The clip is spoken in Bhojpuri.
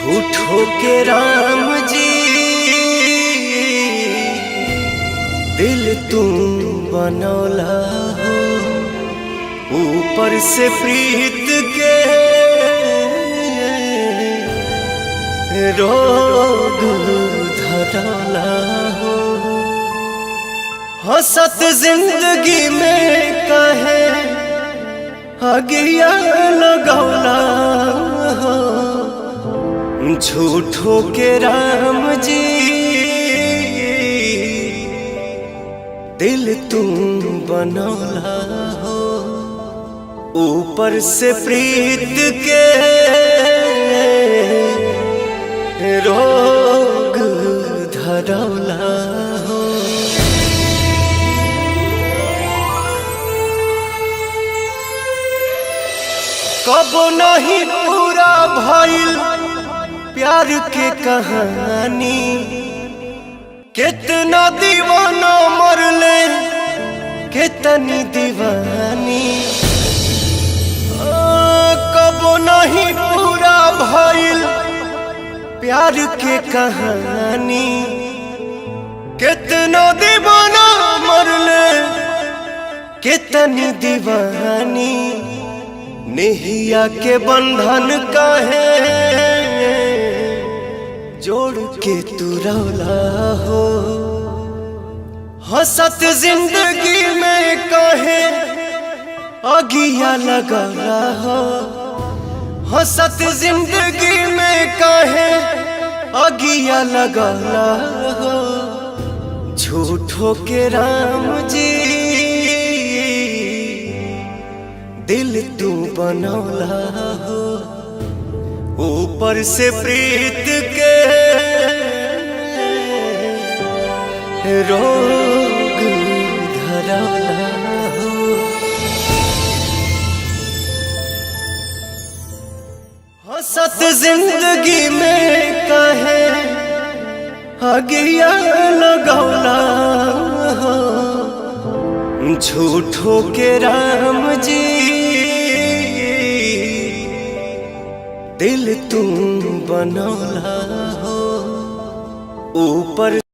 झूठो के राम जी दिल तुम बनौला हो, ऊपर से प्रीत के रोग धरौला हो। हंसत जिंदगी में कहे अगिया लगौला हो, झूठो के राम जी दिल तुम बनौला हो, ऊपर से प्रीत के रोग धरौला हो। कबो नहीं पूरा भइल प्यार के कहानी, कितना दीवाना मरले कितनी दीवानी। कबो नहीं पूरा भइल प्यार के कहानी, कितना दीवाना मरले कितनी दीवानी। नेहिया के बंधन काहे जोड़ के तू रौला हो, हंसत जिंदगी में काहे अगिया लगौला हो। हंसत जिंदगी में काहे अगिया लगौला हो, झूठो के राम जी दिल तू बनौला हो, ऊपर से प्रीत के रोग धरौला हो। हंसत जिंदगी में कहे अगिया लगौला हो, झूठो के राम जी दिल तुम बनौला हो, ऊपर